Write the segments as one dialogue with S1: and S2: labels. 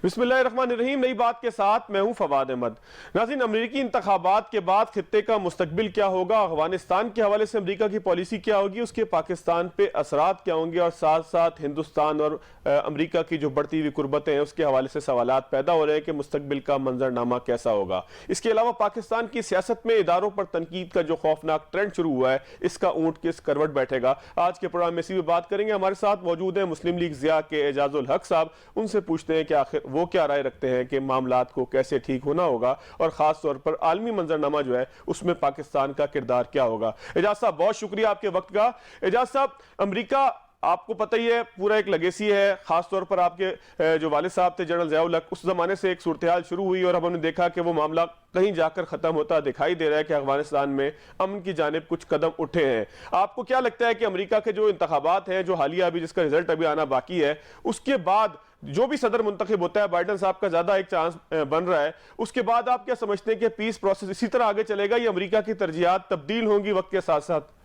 S1: بسم اللہ الرحمن الرحیم. نئی بات کے ساتھ میں ہوں فواد احمد. ناظرین، امریکی انتخابات کے بعد خطے کا مستقبل کیا ہوگا، افغانستان کے حوالے سے امریکہ کی پالیسی کیا ہوگی، اس کے پاکستان پہ اثرات کیا ہوں گے، اور ساتھ ساتھ ہندوستان اور امریکہ کی جو بڑھتی ہوئی قربتیں ہیں اس کے حوالے سے سوالات پیدا ہو رہے ہیں کہ مستقبل کا منظرنامہ کیسا ہوگا. اس کے علاوہ پاکستان کی سیاست میں اداروں پر تنقید کا جو خوفناک ٹرینڈ شروع ہوا ہے، اس کا اونٹ کس کروٹ بیٹھے گا. آج کے پروگرام میں اسی پہ بات کریں گے. ہمارے ساتھ موجود ہیں مسلم لیگ ضیاء کے اعجاز الحق صاحب. ان سے پوچھتے ہیں کہ آخر وہ کیا رائے رکھتے ہیں کہ معاملات کو کیسے ٹھیک ہونا ہوگا، اور خاص طور پر عالمی منظرنامہ جو ہے اس میں پاکستان کا کردار کیا ہوگا. اعجاز صاحب، بہت شکریہ آپ کے وقت کا. اعجاز صاحب، امریکہ آپ کو پتہ ہی ہے پورا ایک لیگیسی ہے، خاص طور پر آپ کے جو والد صاحب تھے جنرل ضیاء الحق، اس زمانے سے ایک صورتحال شروع ہوئی اور اب ہم نے دیکھا کہ وہ معاملہ کہیں جا کر ختم ہوتا دکھائی دے رہا ہے کہ افغانستان میں امن کی جانب کچھ قدم اٹھے ہیں. آپ کو کیا لگتا ہے کہ امریکہ کے جو انتخابات ہیں، جو حالیہ ابھی جس کا رزلٹ ابھی آنا باقی ہے، اس کے بعد جو بھی صدر منتخب ہوتا ہے، بائیڈن صاحب کا زیادہ ایک چانس بن رہا ہے، اس کے بعد آپ کیا سمجھتے ہیں کہ پیس پروسیس اسی طرح آگے چلے گا یا امریکہ کی ترجیحات تبدیل ہوں گی وقت کے ساتھ ساتھ؟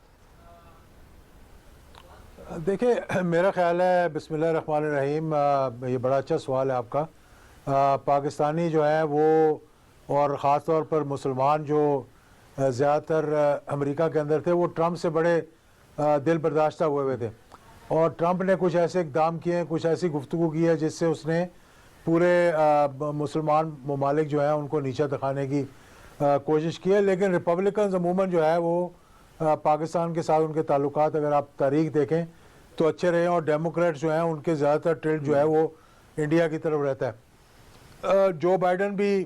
S2: دیکھیں، میرا خیال ہے، بسم اللہ الرحمن الرحیم، یہ بڑا اچھا سوال ہے آپ کا. پاکستانی جو ہے وہ، اور خاص طور پر مسلمان جو زیادہ تر امریکہ کے اندر تھے، وہ ٹرمپ سے بڑے دل برداشتہ ہوئے تھے. اور ٹرمپ نے کچھ ایسے اقدام کیے ہیں، کچھ ایسی گفتگو کی ہے جس سے اس نے پورے مسلمان ممالک جو ہیں ان کو نیچا دکھانے کی کوشش کی ہے. لیکن ریپبلکنز عموماً جو ہے وہ پاکستان کے ساتھ ان کے تعلقات اگر آپ تاریخ دیکھیں تو اچھے رہے ہیں، اور ڈیموکریٹس جو ہیں ان کے زیادہ تر ٹلٹ جو ہے وہ انڈیا کی طرف رہتا ہے. جو بائیڈن بھی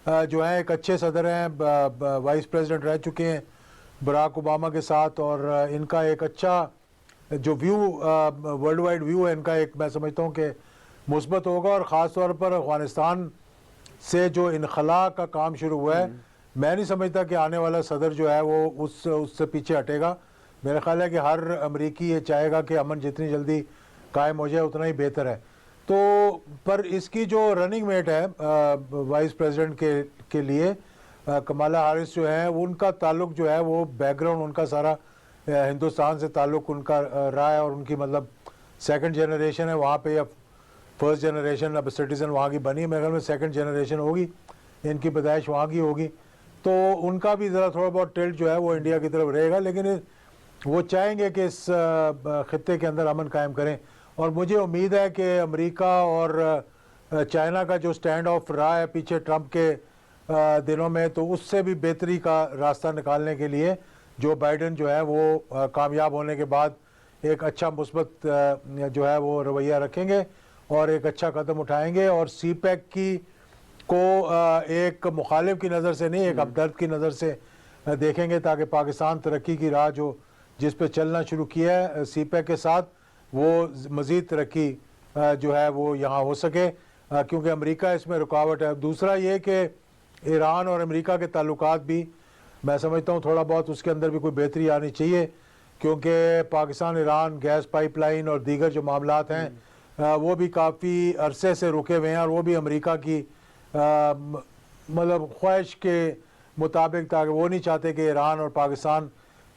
S2: جو ہیں ایک اچھے صدر ہیں، وائس پریزیڈنٹ رہ چکے ہیں براک اوباما کے ساتھ، اور ان کا ایک اچھا جو ویو، ورلڈ وائڈ ویو ہے ان کا، ایک میں سمجھتا ہوں کہ مثبت ہوگا. اور خاص طور پر افغانستان سے جو انخلاء کا کام شروع ہوا ہے، میں نہیں سمجھتا کہ آنے والا صدر جو ہے وہ اس سے پیچھے ہٹے گا. میرا خیال ہے کہ ہر امریکی یہ چاہے گا کہ امن جتنی جلدی قائم ہو جائے اتنا ہی بہتر ہے. تو پر اس کی جو رننگ میٹ ہے وائس پریزیڈنٹ کے لیے، کمالا ہیرس جو ہیں، ان کا تعلق جو ہے وہ بیک گراؤنڈ ان کا سارا ہندوستان سے تعلق ان کا رہا ہے، اور ان کی مطلب سیکنڈ جنریشن ہے وہاں پہ، یا فرسٹ جنریشن اب سٹیزن وہاں کی بنی ہے، میرے خیال میں سیکنڈ جنریشن ہوگی، ان کی پیدائش وہاں کی ہوگی. تو ان کا بھی ذرا تھوڑا بہت ٹلٹ جو ہے وہ انڈیا کی طرف رہے گا، لیکن وہ چاہیں گے کہ اس خطے کے اندر امن قائم کریں. اور مجھے امید ہے کہ امریکہ اور چائنا کا جو سٹینڈ آف رہا ہے پیچھے ٹرمپ کے دنوں میں، تو اس سے بھی بہتری کا راستہ نکالنے کے لیے جو بائیڈن جو ہے وہ کامیاب ہونے کے بعد ایک اچھا مثبت جو ہے وہ رویہ رکھیں گے اور ایک اچھا قدم اٹھائیں گے. اور سی پیک کی کو ایک مخالف کی نظر سے نہیں، ایک ہمدرد کی نظر سے دیکھیں گے، تاکہ پاکستان ترقی کی راہ جو جس پہ چلنا شروع کیا ہے سی پیک کے ساتھ، وہ مزید ترقی جو ہے وہ یہاں ہو سکے، کیونکہ امریکہ اس میں رکاوٹ ہے. دوسرا یہ کہ ایران اور امریکہ کے تعلقات بھی میں سمجھتا ہوں تھوڑا بہت اس کے اندر بھی کوئی بہتری آنی چاہیے، کیونکہ Pakistan Iran gas pipeline اور دیگر جو معاملات ہیں وہ بھی کافی عرصے سے رکے ہوئے ہیں، اور وہ بھی امریکہ کی مطلب خواہش کے مطابق، تاکہ وہ نہیں چاہتے کہ ایران اور پاکستان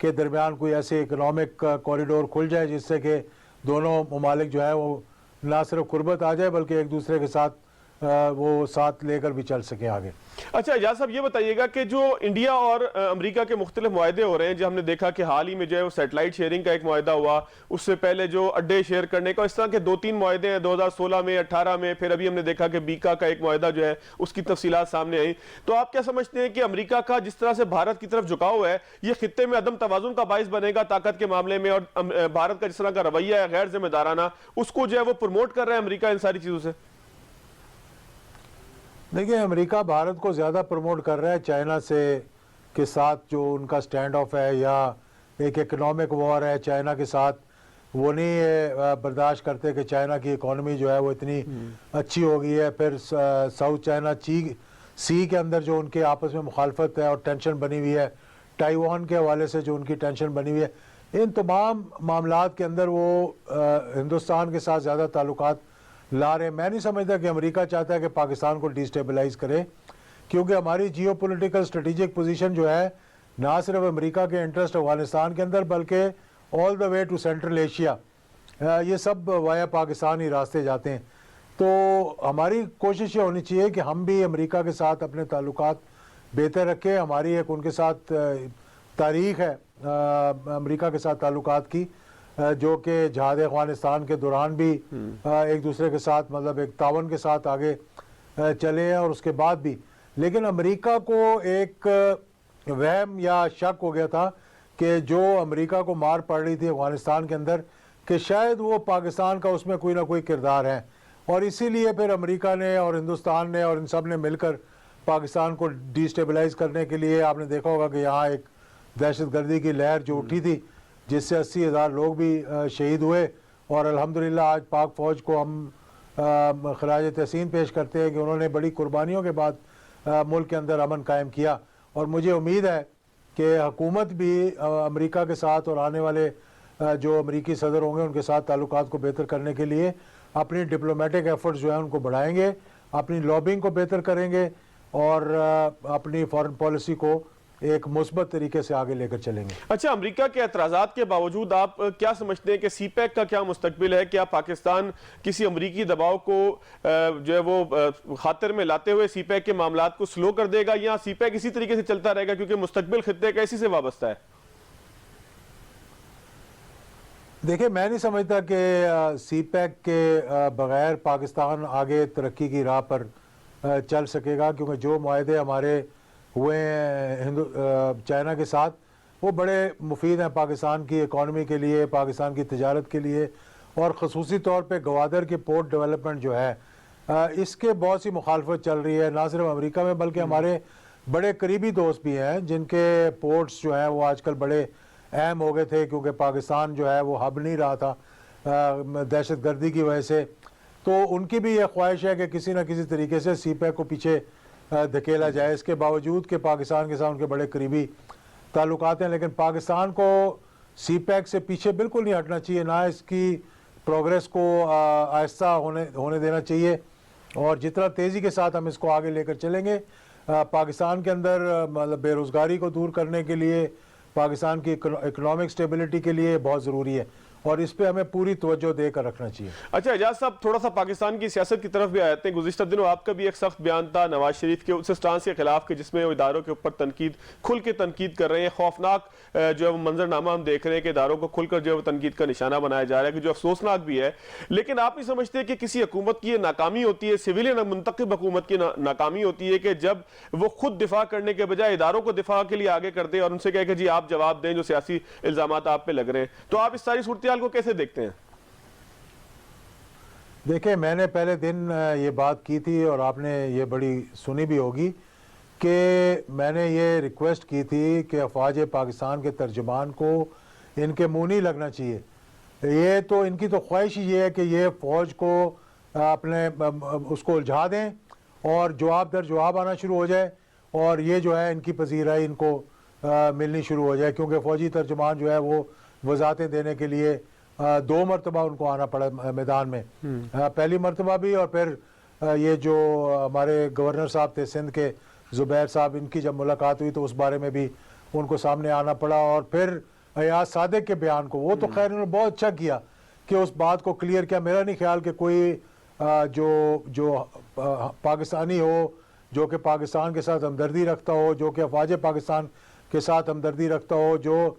S2: کے درمیان کوئی ایسے اکنامک کوریڈور کھل جائے جس سے کہ دونوں ممالک جو ہے وہ نہ صرف قربت آ جائے بلکہ ایک دوسرے کے ساتھ وہ ساتھ لے کر بھی چل سکیں آگے.
S1: اچھا اعجاز صاحب، یہ بتائیے گا کہ جو انڈیا اور امریکہ کے مختلف معاہدے ہو رہے ہیں، جو ہم نے دیکھا کہ حال ہی میں جو ہے وہ سیٹلائٹ شیئرنگ کا ایک معاہدہ ہوا، اس سے پہلے جو اڈے شیئر کرنے کا، اس طرح کے 2-3 معاہدے ہیں 2016 میں، 18 میں، پھر ابھی ہم نے دیکھا کہ بیکا کا ایک معاہدہ جو ہے اس کی تفصیلات سامنے آئیں. تو آپ کیا سمجھتے ہیں کہ امریکہ کا جس طرح سے بھارت کی طرف جھکاؤ ہے، یہ خطے میں عدم توازن کا باعث بنے گا طاقت کے معاملے میں، اور بھارت کا جس طرح کا رویہ ہے غیر ذمہ دارانہ، اس کو جو ہے وہ پروموٹ کر رہے ہیں امریکہ ان ساری چیزوں سے؟
S2: دیکھیں، امریکہ بھارت کو زیادہ پروموٹ کر رہا ہے چائنا سے کے ساتھ جو ان کا سٹینڈ آف ہے، یا ایک اکنامک وار ہے چائنا کے ساتھ. وہ نہیں برداشت کرتے کہ چائنا کی اکانومی جو ہے وہ اتنی اچھی ہو گئی ہے. پھر ساؤتھ چائنا سی کے اندر جو ان کے آپس میں مخالفت ہے اور ٹینشن بنی ہوئی ہے، تائیوان کے حوالے سے جو ان کی ٹینشن بنی ہوئی ہے، ان تمام معاملات کے اندر وہ ہندوستان کے ساتھ زیادہ تعلقات لا رہے ہیں. میں نہیں سمجھتا کہ امریکہ چاہتا ہے کہ پاکستان کو ڈیسٹیبلائز کرے، کیونکہ ہماری جیو پولیٹیکل اسٹریٹجک پوزیشن جو ہے نہ صرف امریکہ کے انٹرسٹ افغانستان کے اندر بلکہ آل دا وے ٹو سینٹرل ایشیا، یہ سب وایا پاکستان ہی راستے جاتے ہیں. تو ہماری کوشش یہ ہونی چاہیے کہ ہم بھی امریکہ کے ساتھ اپنے تعلقات بہتر رکھیں. ہماری ایک ان کے ساتھ تاریخ ہے امریکہ کے ساتھ تعلقات کی, جو کہ جہاد افغانستان کے دوران بھی ایک دوسرے کے ساتھ مطلب ایک تعاون کے ساتھ آگے چلے ہیں, اور اس کے بعد بھی. لیکن امریکہ کو ایک وہم یا شک ہو گیا تھا کہ جو امریکہ کو مار پڑ رہی تھی افغانستان کے اندر, کہ شاید وہ پاکستان کا اس میں کوئی نہ کوئی کردار ہے, اور اسی لیے پھر امریکہ نے اور ہندوستان نے اور ان سب نے مل کر پاکستان کو ڈی اسٹیبلائز کرنے کے لیے, آپ نے دیکھا ہوگا کہ یہاں ایک دہشت گردی کی لہر جو اٹھی تھی جس سے 80,000 لوگ بھی شہید ہوئے, اور الحمدللہ آج پاک فوج کو ہم خراج تحسین پیش کرتے ہیں کہ انہوں نے بڑی قربانیوں کے بعد ملک کے اندر امن قائم کیا. اور مجھے امید ہے کہ حکومت بھی امریکہ کے ساتھ اور آنے والے جو امریکی صدر ہوں گے ان کے ساتھ تعلقات کو بہتر کرنے کے لیے اپنی ڈپلومیٹک ایفرٹس جو ہیں ان کو بڑھائیں گے, اپنی لابنگ کو بہتر کریں گے, اور اپنی فارن پالیسی کو ایک مثبت طریقے سے آگے لے کر چلیں گے.
S1: اچھا, امریکہ کے اعتراضات کے باوجود آپ کیا سمجھتے ہیں کہ سی پیک کا کیا مستقبل ہے؟ کیا پاکستان کسی امریکی دباؤ کو جو ہے وہ خاطر میں لاتے ہوئے سی پیک کے معاملات کو سلو کر دے گا, یا سی پیک اسی طریقے سے چلتا رہے گا کیونکہ مستقبل خطے کا اسی سے وابستہ ہے؟
S2: دیکھیں, میں نہیں سمجھتا کہ سی پیک کے بغیر پاکستان آگے ترقی کی راہ پر چل سکے گا, کیونکہ جو معاہدے ہمارے ہوئے ہیں چائنا کے ساتھ وہ بڑے مفید ہیں پاکستان کی اکانومی کے لیے, پاکستان کی تجارت کے لیے, اور خصوصی طور پہ گوادر کی پورٹ ڈیولپمنٹ جو ہے اس کے بہت سی مخالفت چل رہی ہے, نہ صرف امریکہ میں بلکہ ہمارے بڑے قریبی دوست بھی ہیں جن کے پورٹس جو ہیں وہ آج کل بڑے اہم ہو گئے تھے, کیونکہ پاکستان جو ہے وہ ہب نہیں رہا تھا دہشت گردی کی وجہ سے. تو ان کی بھی یہ خواہش ہے کہ کسی نہ کسی طریقے سے سی پیک کو پیچھے دھکیلا جائے, اس کے باوجود کہ پاکستان کے ساتھ ان کے بڑے قریبی تعلقات ہیں. لیکن پاکستان کو سی پیک سے پیچھے بالکل نہیں ہٹنا چاہیے, نہ اس کی پروگریس کو آہستہ ہونے دینا چاہیے, اور جتنا تیزی کے ساتھ ہم اس کو آگے لے کر چلیں گے پاکستان کے اندر مطلب بے روزگاری کو دور کرنے کے لیے, پاکستان کی اکنامک سٹیبلٹی کے لیے بہت ضروری ہے, اور اس پہ ہمیں پوری توجہ دے کر رکھنا چاہیے.
S1: اچھا اعجاز صاحب, تھوڑا سا پاکستان کی سیاست کی طرف بھی آتے ہیں. گزشتہ دنوں آپ کا بھی ایک سخت بیان تھا نواز شریف کے اس اسٹانس کے خلاف کہ جس میں وہ اداروں کے اوپر کھل کے تنقید کر رہے ہیں. خوفناک جو ہے وہ منظرنامہ ہم دیکھ رہے ہیں کہ اداروں کو کھل کر جو ہے وہ تنقید کا نشانہ بنایا جا رہا ہے, کہ جو افسوسناک بھی ہے. لیکن آپ نہیں سمجھتے کہ کسی حکومت کی یہ ناکامی ہوتی ہے, سویلین منتخب حکومت کی ناکامی ہوتی ہے, کہ جب وہ خود دفاع کرنے کے بجائے اداروں کو دفاع کے لیے آگے کر دے اور ان سے کہے کہ جی آپ جواب دیں جو سیاسی الزامات آپ پہ لگ رہے ہیں. تو آپ اس ساری صورتحال کو کیسے دیکھتے ہیں؟
S2: دیکھیں, میں نے پہلے دن یہ بات کی تھی اور آپ نے یہ بڑی سنی بھی ہوگی کہ میں نے یہ ریکویسٹ کی تھی کہ افواج پاکستان کے ترجمان کو ان کے منہ نہیں لگنا چاہیے. یہ تو ان کی تو خواہش ہی یہ ہے کہ یہ فوج کو اپنے اس کو الجھا دیں اور جواب در جواب آنا شروع ہو جائے, اور یہ جو ہے ان کی پذیرائی ان کو ملنی شروع ہو جائے, کیونکہ فوجی ترجمان جو ہے وہ وضاحتیں دینے کے لیے 2 مرتبہ ان کو آنا پڑا میدان میں, پہلی مرتبہ بھی, اور پھر یہ جو ہمارے گورنر صاحب تھے سندھ کے زبیر صاحب, ان کی جب ملاقات ہوئی تو اس بارے میں بھی ان کو سامنے آنا پڑا, اور پھر ایاز صادق کے بیان کو, وہ تو خیر انہوں نے بہت اچھا کیا کہ اس بات کو کلیئر کیا. میرا نہیں خیال کہ کوئی جو پاکستانی ہو جو کہ پاکستان کے ساتھ ہمدردی رکھتا ہو, جو کہ افواج پاکستان کے ساتھ ہمدردی رکھتا ہو, جو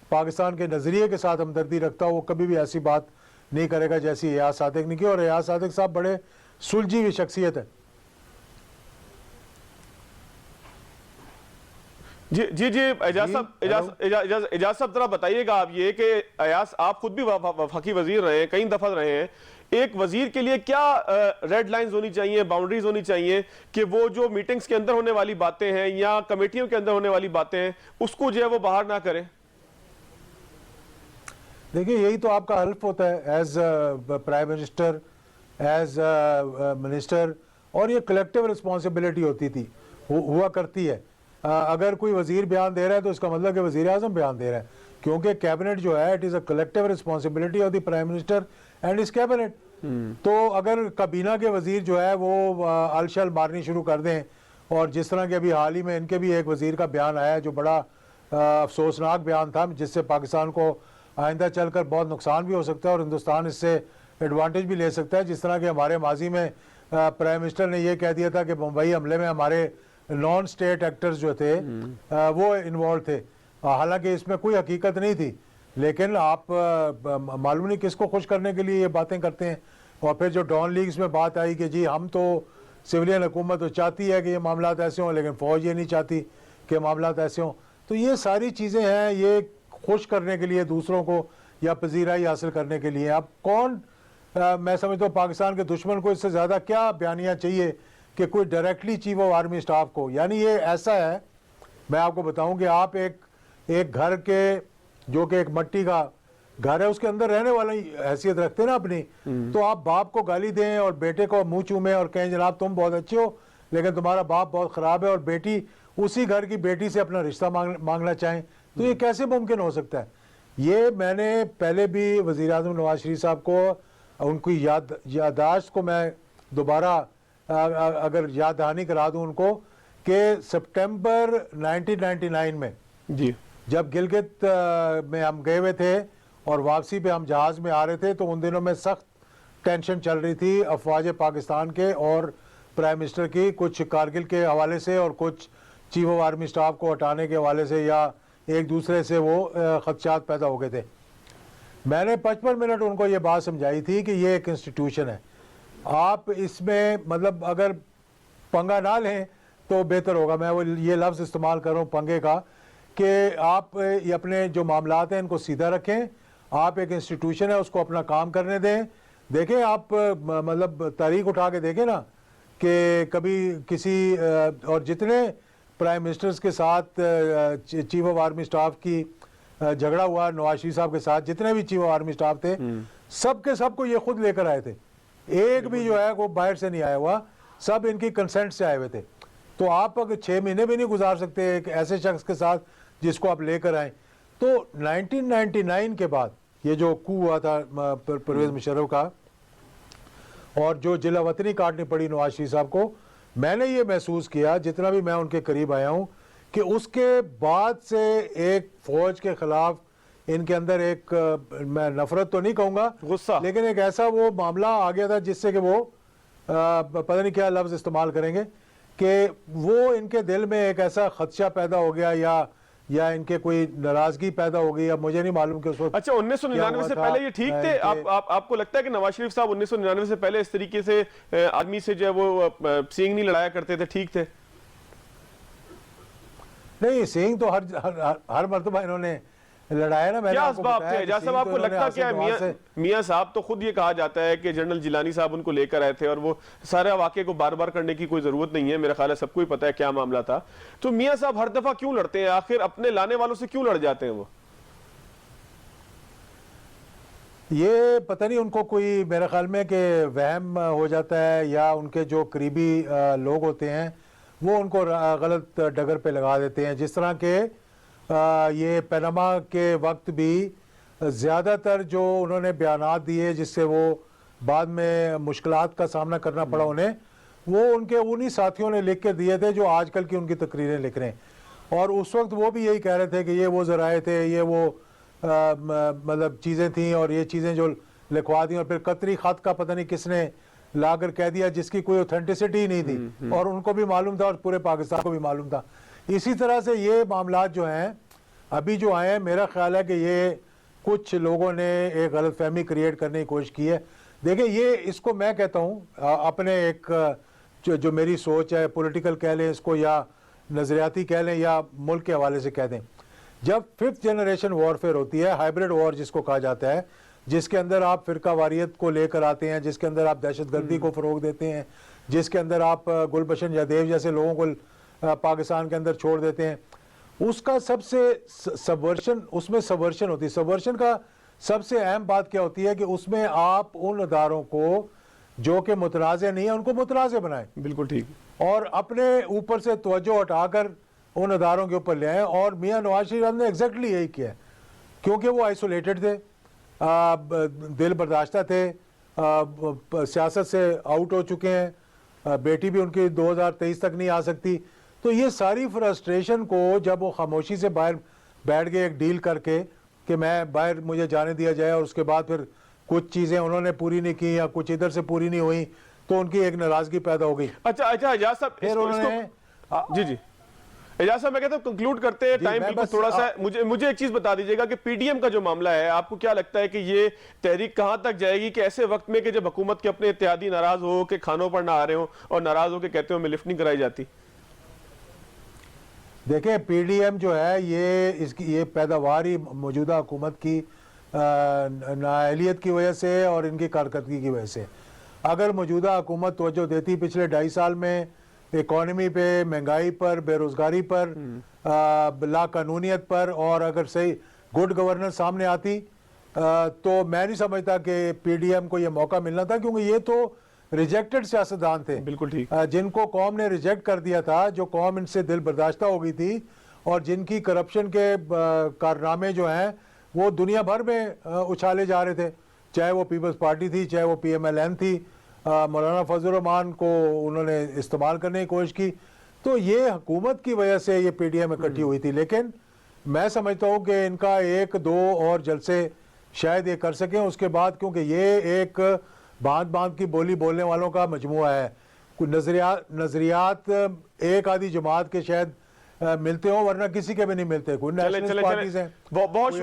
S2: پاکستان کے نظریے کے ساتھ ہمدردی رکھتا ہو, وہ کبھی بھی ایسی بات نہیں کرے گا جیسی ایاز صادق نے کی. اور ایاز صادق صاحب بڑے سلجھی ہوئی شخصیت ہے.
S1: جی اعجاز صاحب ذرا بتائیے گا آپ یہ کہ ایاز آپ خود بھی وفاقی وزیر رہے ہیں, کئی دفعہ رہے ہیں, ایک وزیر کے لیے کیا ریڈ لائنز ہونی چاہیے, باؤنڈریز ہونی چاہیے کہ وہ جو میٹنگز کے اندر ہونے والی باتیں ہیں یا کمیٹیوں کے اندر ہونے والی باتیں ہیں اس کو جو ہے وہ باہر نہ کریں؟
S2: دیکھیں, یہی تو آپ کا حلف ہوتا ہے as prime minister, as minister, اور یہ کلیکٹیو رسپانسبلٹی ہوتی تھی, ہوا کرتی ہے. اگر کوئی وزیر بیان دے رہا ہے تو اس کا مطلب کہ وزیر اعظم بیان دے رہا ہے, کیونکہ کیبنٹ جو ہے it is a collective responsibility of the prime minister and his cabinet. تو اگر کابینہ کے وزیر جو ہے وہ الشل مارنی شروع کر دیں, اور جس طرح کہ ابھی حال ہی میں ان کے بھی ایک وزیر کا بیان آیا جو بڑا افسوسناک بیان تھا, جس سے پاکستان کو آئندہ چل کر بہت نقصان بھی ہو سکتا ہے اور ہندوستان اس سے ایڈوانٹیج بھی لے سکتا ہے، جس طرح کہ ہمارے ماضی میں پرائم منسٹر نے یہ کہہ دیا تھا کہ ممبئی حملے میں ہمارے نان اسٹیٹ ایکٹرز جو تھے وہ انوالو تھے، حالانکہ اس میں کوئی حقیقت نہیں تھی، لیکن آپ معلوم نہیں کس کو خوش کرنے کے لیے یہ باتیں کرتے ہیں۔ اور پھر جو ڈان لیگز میں بات آئی کہ جی ہم تو سویلین حکومت تو چاہتی ہے کہ یہ معاملات ایسے ہوں، لیکن فوج یہ نہیں چاہتی کہ معاملات ایسے ہوں، تو یہ ساری چیزیں ہیں یہ خوش کرنے کے لیے دوسروں کو یا پذیرائی حاصل کرنے کے لیے۔ اب کون میں سمجھتا ہوں پاکستان کے دشمن کو اس سے زیادہ کیا بیانیہ چاہیے کہ کوئی directly chief of army staff کو، یعنی یہ ایسا ہے، میں آپ کو بتاؤں کہ آپ ایک گھر کے جو کہ ایک مٹی کا گھر ہے اس کے اندر رہنے والی حیثیت رکھتے ہیں نا اپنی، تو آپ باپ کو گالی دیں اور بیٹے کو منہ چومیں اور کہیں جناب تم بہت اچھے ہو لیکن تمہارا باپ بہت خراب ہے، اور بیٹی اسی گھر کی بیٹی سے اپنا رشتہ مانگنا چاہیں، تو یہ کیسے ممکن ہو سکتا ہے؟ یہ میں نے پہلے بھی وزیر اعظم نواز شریف صاحب کو ان کی یادداشت کو میں دوبارہ اگر یاد دہانی کرا دوں ان کو کہ سپٹمبر 1999 میں
S1: جی
S2: جب گلگت میں ہم گئے ہوئے تھے اور واپسی پہ ہم جہاز میں آ رہے تھے تو ان دنوں میں سخت ٹینشن چل رہی تھی افواج پاکستان کے اور پرائم منسٹر کی، کچھ کارگل کے حوالے سے اور کچھ چیف آف آرمی اسٹاف کو ہٹانے کے حوالے سے، یا ایک دوسرے سے وہ خدشات پیدا ہو گئے تھے۔ میں نے 55 منٹ ان کو یہ بات سمجھائی تھی کہ یہ ایک انسٹیٹیوشن ہے، آپ اس میں مطلب اگر پنگا نہ لیں تو بہتر ہوگا، میں وہ یہ لفظ استعمال کر رہا ہوں پنگے کا، کہ آپ یہ اپنے جو معاملات ہیں ان کو سیدھا رکھیں، آپ ایک انسٹیٹیوشن ہے اس کو اپنا کام کرنے دیں۔ دیکھیں آپ مطلب تاریخ اٹھا کے دیکھیں نا کہ کبھی کسی اور جتنے پرائم منسٹرز کے ساتھ چیف آف آرمی اسٹاف کی جھگڑا ہوا نواز شریف صاحب کے ساتھ، جتنے بھی چیف آف آرمی اسٹاف تھے سب کے سب کو یہ خود لے کر آئے تھے، ایک بھی جو ہے وہ باہر سے نہیں آیا ہوا، سب ان کی کنسنٹ سے آئے ہوئے تھے۔ تو آپ اگر 6 مہینے بھی نہیں گزار سکتے ایک ایسے شخص کے ساتھ جس کو آپ لے کر آئیں، تو 1999 کے بعد یہ جو کو ہوا تھا پرویز مشرف کا اور جو جلا وطنی کاٹنی پڑی نواز شریف صاحب کو، میں نے یہ محسوس کیا جتنا بھی میں ان کے قریب آیا ہوں کہ اس کے بعد سے ایک فوج کے خلاف ان کے اندر ایک میں نفرت تو نہیں کہوں گا
S1: غصہ،
S2: لیکن ایک ایسا وہ معاملہ آ گیا تھا جس سے کہ وہ پتہ نہیں کیا لفظ استعمال کریں گے کہ وہ ان کے دل میں ایک ایسا خدشہ پیدا ہو گیا یا ان کے کوئی ناراضگی پیدا ہو گئی، اب مجھے نہیں معلوم کہ اس وقت
S1: اچھا 1999 سے پہلے یہ ٹھیک تھے؟ آپ کو لگتا ہے کہ نواز شریف صاحب 1999 سے پہلے اس طریقے سے آدمی سے جو ہے وہ سینگ نہیں لڑایا کرتے تھے، ٹھیک تھے؟
S2: نہیں، سینگ تو ہر مرتبہ انہوں نے لڑایا نا۔
S1: کیا اسباب تھے اعجاز صاحب؟ آپ کو لگتا کیا ہے میاں صاحب تو خود یہ کہا جاتا ہے کہ جنرل جیلانی صاحب ان کو لے کر آئے تھے اور وہ سارے واقعے کو بار بار کرنے کی کوئی ضرورت نہیں ہے، میرا خیال ہے سب کو ہی پتا ہے کیا معاملہ تھا، تو میاں صاحب ہر دفعہ کیوں لڑتے ہیں؟ آخر اپنے لانے والوں سے کیوں لڑ جاتے ہیں وہ؟
S2: یہ پتہ نہیں ان کو کوئی میرے خیال میں کہ وہم ہو جاتا ہے، یا ان کے جو قریبی لوگ ہوتے ہیں وہ ان کو غلط ڈگر پہ لگا دیتے ہیں، جس طرح کہ یہ پیناما کے وقت بھی زیادہ تر جو انہوں نے بیانات دیے جس سے وہ بعد میں مشکلات کا سامنا کرنا پڑا انہیں، وہ ان کے انہی ساتھیوں نے لکھ کے دیے تھے جو آج کل کی ان کی تقریریں لکھ رہے ہیں، اور اس وقت وہ بھی یہی کہہ رہے تھے کہ یہ وہ ذرائع تھے، یہ وہ مطلب چیزیں تھیں اور یہ چیزیں جو لکھوا دیں، اور پھر قطری خط کا پتہ نہیں کس نے لا کر کہہ دیا جس کی کوئی اوتھینٹسٹی نہیں تھی، اور ان کو بھی معلوم تھا اور پورے پاکستان کو بھی معلوم تھا۔ اسی طرح سے یہ معاملات جو ہیں ابھی جو آئے ہیں، میرا خیال ہے کہ یہ کچھ لوگوں نے ایک غلط فہمی کریٹ کرنے کی کوشش کی ہے۔ دیکھیں یہ اس کو میں کہتا ہوں اپنے ایک جو میری سوچ ہے، پولیٹیکل کہہ لیں اس کو یا نظریاتی کہہ لیں یا ملک کے حوالے سے کہہ دیں، جب 5th جنریشن وارفیئر ہوتی ہے، ہائبرڈ وار جس کو کہا جاتا ہے، جس کے اندر آپ فرقہ واریت کو لے کر آتے ہیں، جس کے اندر آپ دہشت گردی کو فروغ دیتے ہیں، جس کے اندر آپ گلبشن یادیو جیسے لوگوں کو پاکستان کے اندر چھوڑ دیتے ہیں، اس کا سب سے سبورشن، اس میں سبورشن ہوتی ہے۔ سبورشن کا سب سے اہم بات کیا ہوتی ہے کہ اس میں آپ ان اداروں کو جو کہ متنازع نہیں ہیں ان کو متنازع بنائیں،
S1: بالکل ٹھیک، اور
S2: اپنے اوپر سے توجہ ہٹا کر ان اداروں کے اوپر لے آئیں، اور میاں نواز شریف نے ایگزیکٹلی یہی کیا ہے، کیونکہ وہ آئسولیٹڈ تھے، دل برداشتہ تھے، سیاست سے آؤٹ ہو چکے ہیں، بیٹی بھی ان کی 2023 تک نہیں آ سکتی، تو یہ ساری فرسٹریشن کو جب وہ خاموشی سے باہر بیٹھ گئے ایک ڈیل کر کے کہ میں باہر مجھے جانے دیا جائے، اور اس کے بعد پھر کچھ چیزیں انہوں نے پوری نہیں کی یا کچھ ادھر سے پوری نہیں ہوئی تو ان کی ایک ناراضگی پیدا ہو گئی.
S1: اچھا اعجاز صاحب
S2: پھر انہوں نے
S1: جی اعجاز صاحب میں کہتا ہوں کنکلوڈ کرتے ہیں, ٹائم بالکل تھوڑا سا, مجھے ایک چیز بتا دیجیے گا کہ پی ڈی ایم کا جو معاملہ ہے آپ کو کیا لگتا ہے کہ یہ تحریک کہاں تک جائے گی کہ ایسے وقت میں کہ جب حکومت کے اپنے اتحادی ناراض ہو کہ کھانوں پر نہ آ رہے ہوں اور ناراض ہو کے کہتے ہوں میں لفٹ نہیں کرائی جاتی؟
S2: دیکھیں پی ڈی ایم جو ہے یہ پیداوار ہی موجودہ حکومت کی نااہلیت کی وجہ سے اور ان کی کارکردگی کی وجہ سے. اگر موجودہ حکومت توجہ دیتی پچھلے 2.5 سال میں اکانومی پہ, مہنگائی پر, بے روزگاری پر, لا قانونیت پر, اور اگر صحیح گڈ گورننس سامنے آتی تو میں نہیں سمجھتا کہ پی ڈی ایم کو یہ موقع ملنا تھا, کیونکہ یہ تو ریجیکٹڈ سیاستدان تھے.
S1: بالکل ٹھیک.
S2: جن کو قوم نے ریجیکٹ کر دیا تھا, جو قوم ان سے دل برداشتہ ہو گئی تھی, اور جن کی کرپشن کے کارنامے جو ہیں وہ دنیا بھر میں اچھالے جا رہے تھے, چاہے وہ پیپلز پارٹی تھی, چاہے وہ پی ایم ایل این تھی. مولانا فضل الرحمان کو انہوں نے استعمال کرنے کی کوشش کی. تو یہ حکومت کی وجہ سے یہ پی ڈی ایم اکٹھی ہوئی تھی. لیکن میں سمجھتا ہوں کہ ان کا 1-2 اور جلسے شاید یہ کر سکیں اس کے بعد, کیونکہ یہ ایک باندھ کی بولی بولنے والوں کا مجموعہ ہے. کوئی نظریات ایک آدھی جماعت کے شاید ملتے ہوں, ورنہ کسی کے بھی نہیں ملتے. کوئی نیشنلسٹ پارٹیز ہیں,
S1: بہت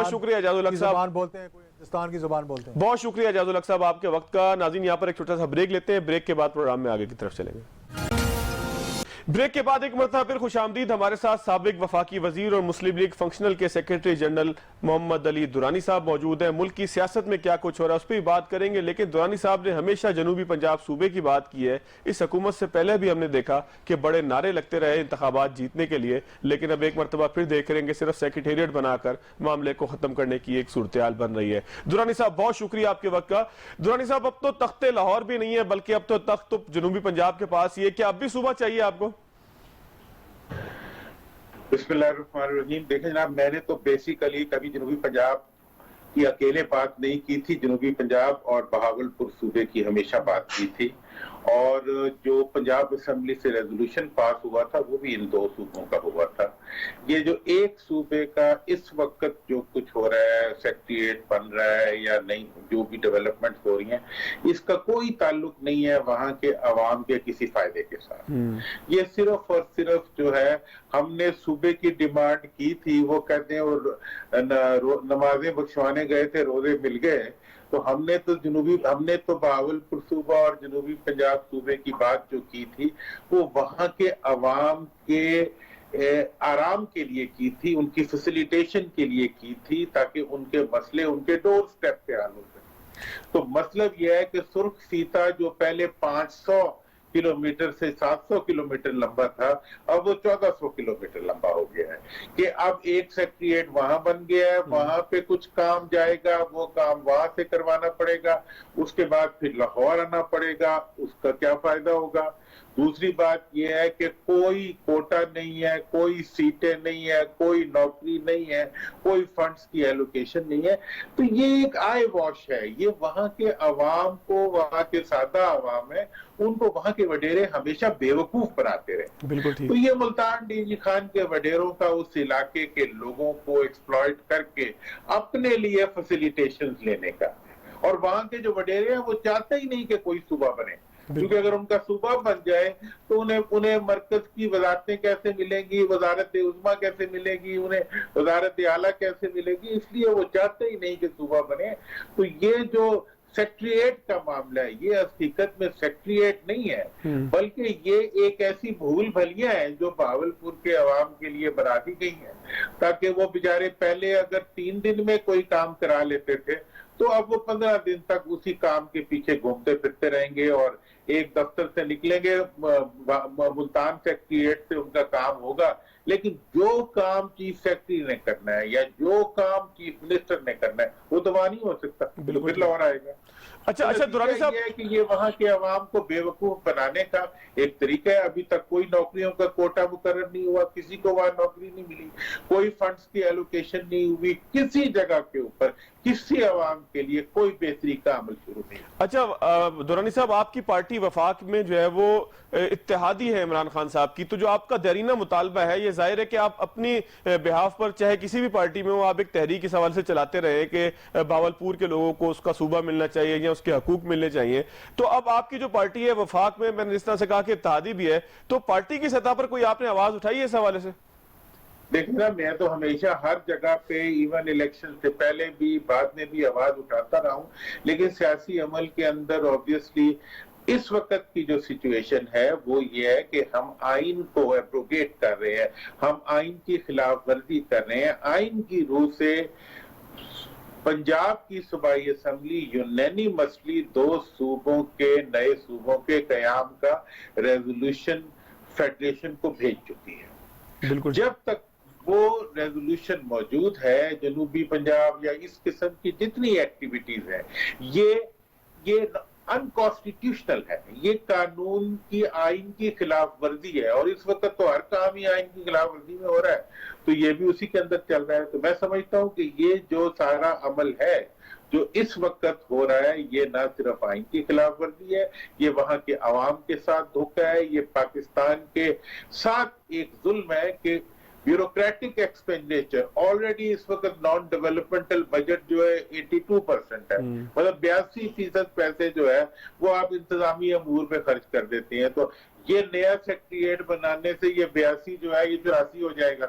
S1: شکریہ اعجاز الحق صاحب,
S2: زبان بولتے ہیں, کوئی ہندوستان کی زبان بولتے ہیں.
S1: بہت شکریہ اعجاز الحق صاحب آپ کے وقت کا. ناظرین یہاں پر ایک چھوٹا سا بریک لیتے ہیں, بریک کے بعد پروگرام میں آگے کی طرف چلیں گے. بریک کے بعد ایک مرتبہ پھر خوش آمدید. ہمارے ساتھ سابق وفاقی وزیر اور مسلم لیگ فنکشنل کے سیکریٹری جنرل محمد علی درانی صاحب موجود ہیں. ملک کی سیاست میں کیا کچھ ہو رہا ہے اس پہ بھی بات کریں گے, لیکن درانی صاحب نے ہمیشہ جنوبی پنجاب صوبے کی بات کی ہے. اس حکومت سے پہلے بھی ہم نے دیکھا کہ بڑے نعرے لگتے رہے انتخابات جیتنے کے لیے, لیکن اب ایک مرتبہ پھر دیکھ رہے ہیں کہ صرف سیکریٹریٹ بنا کر معاملے کو ختم کرنے کی ایک صورتحال بن رہی ہے. درانی صاحب بہت شکریہ آپ کے وقت کا. درانی صاحب اب تو تخت لاہور بھی نہیں ہے, بلکہ اب تو تخت جنوبی پنجاب کے پاس ہی ہے. کیا اب بھی صوبہ چاہیے آپ کو؟
S3: بسم اللہ الرحمن الرحیم. دیکھیں جناب, میں نے تو بیسیکلی کبھی جنوبی پنجاب کی اکیلے بات نہیں کی تھی. جنوبی پنجاب اور بہاولپور صوبے کی ہمیشہ بات کی تھی, اور جو پنجاب اسمبلی سے ریزولوشن پاس ہوا تھا وہ بھی ان 2 صوبوں کا ہوا تھا. یہ جو ایک صوبے کا اس وقت جو کچھ ہو رہا ہے, سیکریٹریٹ بن رہا ہے یا نہیں, جو بھی ڈیولپمنٹ ہو رہی ہیں, اس کا کوئی تعلق نہیں ہے وہاں کے عوام کے کسی فائدے کے ساتھ. یہ صرف اور صرف جو ہے ہم نے صوبے کی ڈیمانڈ کی تھی, وہ کہتے ہیں اور نمازیں بخشوانے گئے تھے, روزے مل گئے. تو ہم نے تو بہاولپور صوبہ اور جنوبی پنجاب صوبے کی بات جو کی تھی وہ وہاں کے عوام کے آرام کے لیے کی تھی, ان کی فیسیلیٹیشن کے لیے کی تھی, تاکہ ان کے مسئلے ان کے ڈور سٹیپ پہ حل ہو سکیں. تو مطلب یہ ہے کہ سرخ سیتا جو پہلے 500 کلومیٹر سے 700 کلومیٹر لمبا تھا, اب وہ 1400 کلومیٹر لمبا ہو گیا ہے. کہ اب ایک سیکریٹریٹ وہاں بن گیا ہے, وہاں پہ کچھ کام جائے گا, وہ کام وہاں سے کروانا پڑے گا, اس کے بعد پھر لاہور آنا پڑے گا. اس کا کیا فائدہ ہوگا؟ دوسری بات یہ ہے کہ کوئی کوٹا نہیں ہے, کوئی سیٹیں نہیں ہے, کوئی نوکری نہیں ہے, کوئی فنڈز کی ایلوکیشن نہیں ہے. تو یہ ایک آئی واش ہے. یہ وہاں کے عوام کو, وہاں کے سادہ عوام ہے, ان کو وہاں کے وڈیرے ہمیشہ بیوقوف بناتے رہے.
S1: بالکل ٹھیک.
S3: تو یہ ملتان ڈی جی خان کے وڈیروں کا اس علاقے کے لوگوں کو ایکسپلائٹ کر کے اپنے لیے فیسیلیٹیشنز لینے کا. اور وہاں کے جو وڈیرے ہیں وہ چاہتے ہی نہیں کہ کوئی صوبہ بنے, کیونکہ اگر ان کا صوبہ بن جائے تو انہیں مرکز کی وزارتیں کیسے ملیں گی, وزارت عظمیٰ کیسے ملے گی, انہیں وزارت اعلیٰ کیسے ملے گی. اس لیے وہ چاہتے ہی نہیں کہ صوبہ بنے. تو یہ جو سیکریٹریٹ کا معاملہ ہے, یہ حقیقت میں سیکریٹریٹ نہیں ہے, بلکہ یہ ایک ایسی بھول بھلیاں ہیں جو بہاولپور کے عوام کے لیے بنا دی گئی ہیں, تاکہ وہ بیچارے پہلے اگر 3 دن میں کوئی کام کرا لیتے تھے تو اب وہ 15 دن تک اسی کام کے پیچھے گھومتے پھرتے رہیں گے, اور ایک دفتر سے نکلیں گے, ملتان سیکریٹریٹ سے ان کا کام ہوگا, لیکن جو کام چیف سیکرٹری نے کرنا ہے یا جو کام چیف منسٹر نے کرنا ہے وہ تو وہاں نہیں ہو سکتا, پھر لاہور آئے گا.
S1: اچھا درانی صاحب,
S3: یہ ہے کہ یہ وہاں کے عوام کو بیوقوف بنانے کا ایک طریقہ ہے. ابھی تک کوئی نوکریوں کا کوٹا مقرر نہیں ہوا, کسی کو وہاں نوکری نہیں ملی, کوئی فنڈز کی ایلوکیشن نہیں ہوئی, کسی جگہ کے اوپر کسی عوام کے لیے کوئی بہتری کا عمل شروع نہیں.
S1: اچھا درانی صاحب, آپ کی پارٹی حالانکہ وفاق میں جو ہے وہ اتحادی ہے عمران خان صاحب کی، تو جو آپ کا دیرینہ مطالبہ ہے یہ ظاہر ہے کہ آپ اپنی بہاف پر چاہے کسی بھی پارٹی میں ہو آپ ایک تحریک اس حوالے سے چلاتے رہے کہ بہاولپور کے لوگوں کو اس کا صوبہ ملنا چاہیے یا اس کے حقوق ملنے چاہیے. تو اب آپ کی جو پارٹی ہے وفاق میں نے جس طرح سے کہا کہ اتحادی بھی ہے، تو پارٹی کی سطح پر کوئی آپ نے آواز اٹھائی ہے اس حوالے سے؟
S3: دیکھیں نا، میں تو ہمیشہ ہر جگہ پہ ایون الیکشن سے پہلے بھی بعد میں بھی آواز اٹھاتا رہا ہوں، لیکن سیاسی عمل کے اندر آبویسلی اس وقت کی جو سچویشن ہے وہ یہ ہے کہ ہم آئین کو ایبروگیٹ کر رہے ہیں، ہم آئین کی خلاف ورزی کر رہے ہیں. آئین کی روح سے پنجاب کی صوبائی اسمبلی یونینیمسلی 2 صوبوں کے نئے صوبوں کے قیام کا ریزولوشن فیڈریشن کو بھیج چکی ہے.
S1: بالکل.
S3: جب تک وہ ریزولوشن موجود ہے، جنوبی پنجاب یا اس قسم کی جتنی ایکٹیویٹیز ہیں یہ انکانسٹیٹیوشنل ہے، یہ قانون کی آئین کی خلاف ورزی ہے، اور اس وقت تو ہر کام ہی آئین کی خلاف ورزی میں ہو رہا ہے، تو یہ بھی اسی کے اندر چل رہا ہے. تو میں سمجھتا ہوں کہ یہ جو سارا عمل ہے جو اس وقت ہو رہا ہے یہ نہ صرف آئین کی خلاف ورزی ہے، یہ وہاں کے عوام کے ساتھ دھوکہ ہے، یہ پاکستان کے ساتھ ایک ظلم ہے کہ بیوروکریٹک ایکسپینڈیچر آلریڈی اس وقت نان ڈیولپمنٹل بجٹ جو ہے 82% ہے، مطلب 82% پیسے جو ہے وہ آپ انتظامی امور پہ خرچ کر دیتے ہیں. تو یہ نیا سیکریٹریٹ بنانے سے یہ 82 جو ہے یہ 84 ہو جائے گا،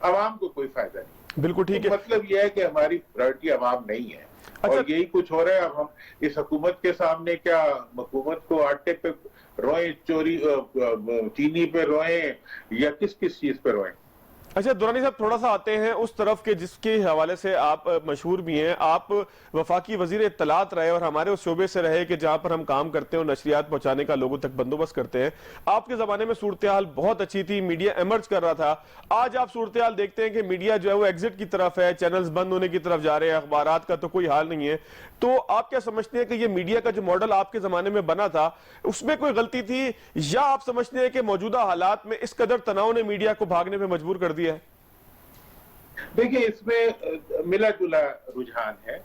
S3: عوام کو کوئی فائدہ نہیں.
S1: بالکل ٹھیک ہے.
S3: مطلب یہ ہے کہ ہماری پرائرٹی عوام نہیں ہے، اور یہی کچھ ہو رہا ہے. اب ہم اس حکومت کے سامنے کیا حکومت کو آٹے پہ روئیں، چوری چینی پہ روئیں، یا کس چیز پہ روئیں؟
S1: اچھا دورانی صاحب، تھوڑا سا آتے ہیں اس طرف کے جس کے حوالے سے آپ مشہور بھی ہیں. آپ وفاقی وزیر اطلاعات رہے اور ہمارے اس شعبے سے رہے کہ جہاں پر ہم کام کرتے ہیں اور نشریات پہنچانے کا لوگوں تک بندوبست کرتے ہیں. آپ کے زمانے میں صورتحال بہت اچھی تھی، میڈیا ایمرج کر رہا تھا. آج آپ صورتحال دیکھتے ہیں کہ میڈیا جو ہے وہ ایگزٹ کی طرف ہے، چینلز بند ہونے کی طرف جا رہے ہیں، اخبارات کا تو کوئی حال نہیں ہے. تو آپ کیا سمجھتے ہیں کہ یہ میڈیا کا جو ماڈل آپ کے زمانے میں بنا تھا اس میں کوئی غلطی تھی، یا آپ سمجھتے ہیں کہ موجودہ حالات میں اس قدر تناؤ نے میڈیا کو بھاگنے پہ مجبور کر دیا ہے؟
S3: دیکھیں، اس میں ملا جلا رجحان ہے.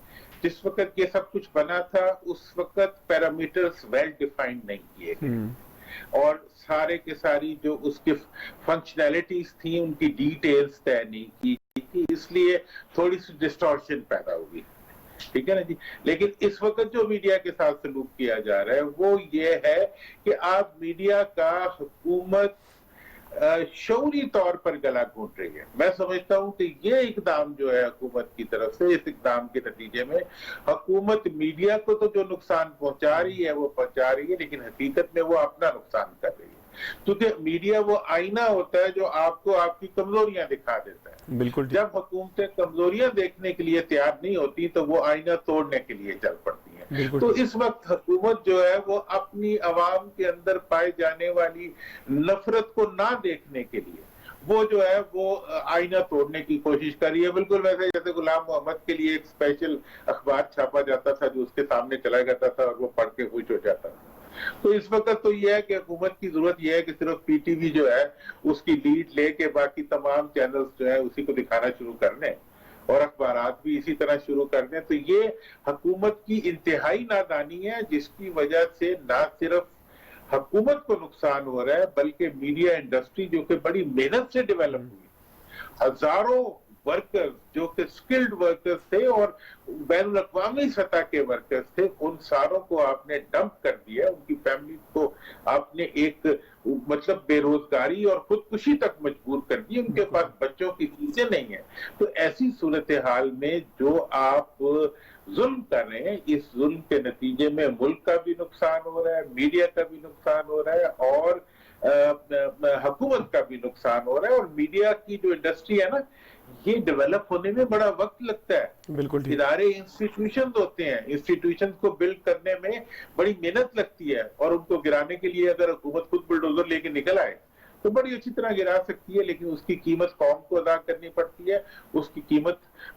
S3: جس وقت یہ سب کچھ بنا تھا اس وقت پیرامیٹرز ویل ڈیفائنڈ نہیں کیے گئے، اور سارے کے ساری جو اس کی فنکشنالٹیز تھیں ان کی ڈیٹیلز طے نہیں کی تھی، اس لیے تھوڑی سی ڈسٹورشن پیدا ہوگی. ٹھیک ہے نا جی. لیکن اس وقت جو میڈیا کے ساتھ سلوک کیا جا رہا ہے وہ یہ ہے کہ آپ میڈیا کا حکومت شعوری طور پر گلا گھونٹ رہی ہے. میں سمجھتا ہوں کہ یہ اقدام جو ہے حکومت کی طرف سے، اس اقدام کے نتیجے میں حکومت میڈیا کو تو جو نقصان پہنچا رہی ہے وہ پہنچا رہی ہے، لیکن حقیقت میں وہ اپنا نقصان کر رہی ہے. کیونکہ میڈیا وہ آئینہ ہوتا ہے جو آپ کو آپ کی کمزوریاں دکھا دیتا ہے.
S1: بالکل.
S3: جب حکومتیں کمزوریاں دیکھنے کے لیے تیار نہیں ہوتی تو وہ آئینہ توڑنے کے لیے چل پڑتی ہیں. تو اس وقت حکومت جو ہے وہ اپنی عوام کے اندر پائے جانے والی نفرت کو نہ دیکھنے کے لیے وہ جو ہے وہ آئینہ توڑنے کی کوشش کر رہی ہے. بالکل ویسے جیسے غلام محمد کے لیے ایک اسپیشل اخبار چھاپا جاتا تھا جو اس کے سامنے چلا جاتا تھا اور وہ پڑھ کے خوش ہو جاتا تھا. تو اس وقت تو یہ ہے کہ حکومت کی ضرورت یہ ہے کہ صرف پی ٹی وی جو ہے اس کی لیڈ لے کے باقی تمام چینلز جو ہے اسی کو دکھانا شروع کر دیں، اور اخبارات بھی اسی طرح شروع کر دیں. تو یہ حکومت کی انتہائی نادانی ہے، جس کی وجہ سے نہ صرف حکومت کو نقصان ہو رہا ہے بلکہ میڈیا انڈسٹری جو کہ بڑی محنت سے ڈیولپ ہوئی، ہزاروں ورکرز جو کہ سکلڈ ورکرز تھے اور بین الاقوامی سطح کے ورکرز تھے، ان ساروں کو آپ نے ڈمپ کر دیا. ان کی فیملی کو آپ نے ایک مطلب بے روزگاری اور خودکشی تک مجبور کر دی. ان کے پاس بچوں کی فیسیں نہیں ہیں. تو ایسی صورتحال میں جو آپ ظلم کر رہے ہیں، اس ظلم کے نتیجے میں ملک کا بھی نقصان ہو رہا ہے، میڈیا کا بھی نقصان ہو رہا ہے، اور حکومت کا بھی نقصان ہو رہا ہے. اور میڈیا کی جو انڈسٹری ہے نا، یہ ڈیولپ ہونے میں بڑا وقت لگتا ہے.
S1: بالکل.
S3: ادارے انسٹیٹیوشنز ہوتے ہیں، انسٹیٹیوشنز کو بلڈ کرنے میں بڑی محنت لگتی ہے، اور ان کو گرانے کے لیے اگر حکومت خود بلڈوزر لے کے نکل آئے تو بڑی اچھی طرح گرا سکتی ہے، لیکن اس کی قیمت قوم کو ادا کرنی پڑتی ہے. اس کی قیمت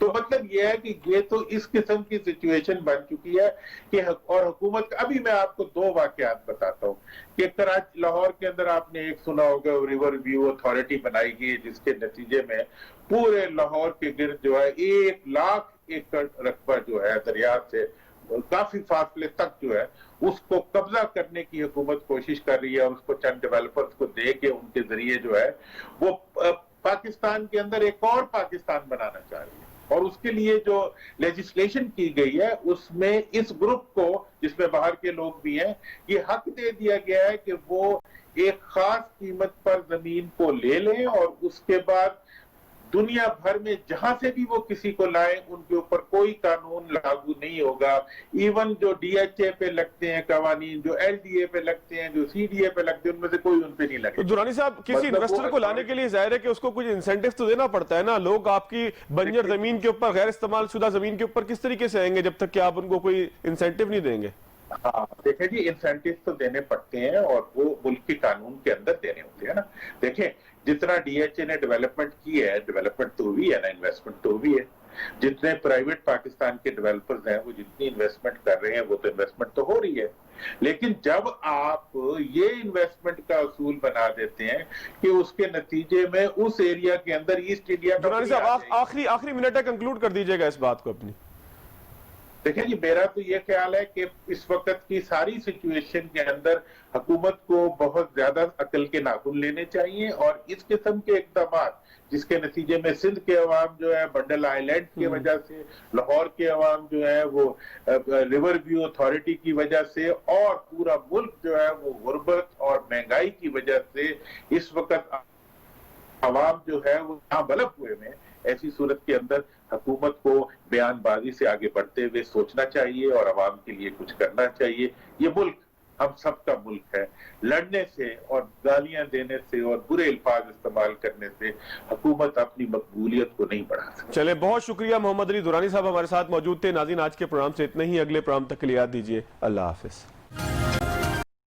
S3: تو مطلب یہ ہے کہ یہ تو اس قسم کی سچویشن بن چکی ہے کہ اور حکومت ابھی میں آپ کو 2 واقعات بتاتا ہوں کہ لاہور کے اندر آپ نے ایک سنا ہوگا ریور ویو اتھارٹی بنائی گئی جس کے نتیجے میں پورے لاہور کے گرد جو ہے 1,00,000 ایکڑ رقبہ جو ہے دریا سے کافی فاصلے تک جو ہے اس کو قبضہ کرنے کی حکومت کوشش کر رہی ہے اور اس کو چند ڈیولپرز کو دے کے ان کے ذریعے جو ہے وہ پاکستان کے اندر ایک اور پاکستان بنانا چاہ رہی ہے اور اس کے لیے جو لیجسلیشن کی گئی ہے اس میں اس گروپ کو جس میں باہر کے لوگ بھی ہیں یہ حق دے دیا گیا ہے کہ وہ ایک خاص قیمت پر زمین کو لے لیں اور اس کے بعد دنیا بھر میں جہاں سے بھی وہ کسی کو لائیں ان کے اوپر کوئی قانون لاگو نہیں ہوگا. ایون جو ڈی ایچ اے پہ لگتے ہیں قوانین, جو ایل ڈی اے پہ لگتے ہیں, جو سی ڈی اے پہ لگتے ہیں, ان میں سے کوئی ان پہ نہیں لگے.
S1: درانی صاحب, کسی انویسٹر کو لانے کے لیے ظاہر ہے کہ اس کو کچھ انسینٹیو تو دینا پڑتا ہے نا. لوگ آپ کی بنجر زمین کے اوپر, غیر استعمال شدہ زمین کے اوپر کس طریقے سے آئیں گے جب تک کہ آپ ان کو کوئی انسینٹیو نہیں دیں گے؟
S3: ہاں دیکھیں جی, انسینٹیو تو دینے پڑتے ہیں اور وہ ملک کے قانون کے اندر دینے ہوتے ہیں نا. دیکھیں جتنا ڈی ایچ اے نے ڈیولپمنٹ کی ہے, ڈیولپمنٹ تو ہوئی ہے نا, انویسٹمنٹ تو ہوئی ہے. جتنے پرائیویٹ پاکستان کے ڈیولپرز ہیں وہ جتنی انویسٹمنٹ کر رہے ہیں وہ تو انویسٹمنٹ تو ہو رہی ہے. لیکن جب آپ یہ انویسٹمنٹ کا اصول بنا دیتے ہیں کہ اس کے نتیجے میں اس ایریا کے اندر ایسٹ انڈیا
S1: درانی صاحب آخری منٹ ہے, کنکلوڈ کر دیجئے گا اس بات کو اپنی.
S3: دیکھیں جی, میرا تو یہ خیال ہے کہ اس وقت کی ساری سچویشن کے اندر حکومت کو بہت زیادہ عقل کے ناخن لینے چاہیے اور اس قسم کے اقدامات جس کے نتیجے میں سندھ کے عوام جو ہے بنڈل آئی لینڈ کی وجہ سے, لاہور کے عوام جو ہے وہ ریور ویو اتھارٹی کی وجہ سے, اور پورا ملک جو ہے وہ غربت اور مہنگائی کی وجہ سے اس وقت عوام جو ہے وہ بلب ہوئے میں, ایسی صورت کے اندر حکومت کو بیان بازی سے آگے بڑھتے ہوئے سوچنا چاہیے اور عوام کے لیے کچھ کرنا چاہیے. یہ ملک ہم سب کا ملک ہے. لڑنے سے اور گالیاں دینے سے اور برے الفاظ استعمال کرنے سے حکومت اپنی مقبولیت کو نہیں بڑھا سکتی.
S1: چلے, بہت شکریہ محمد علی درانی صاحب ہمارے ساتھ موجود تھے. ناظرین, آج کے پروگرام سے اتنا ہی. اگلے پروگرام تک کے لیے یاد دیجیے. اللہ حافظ.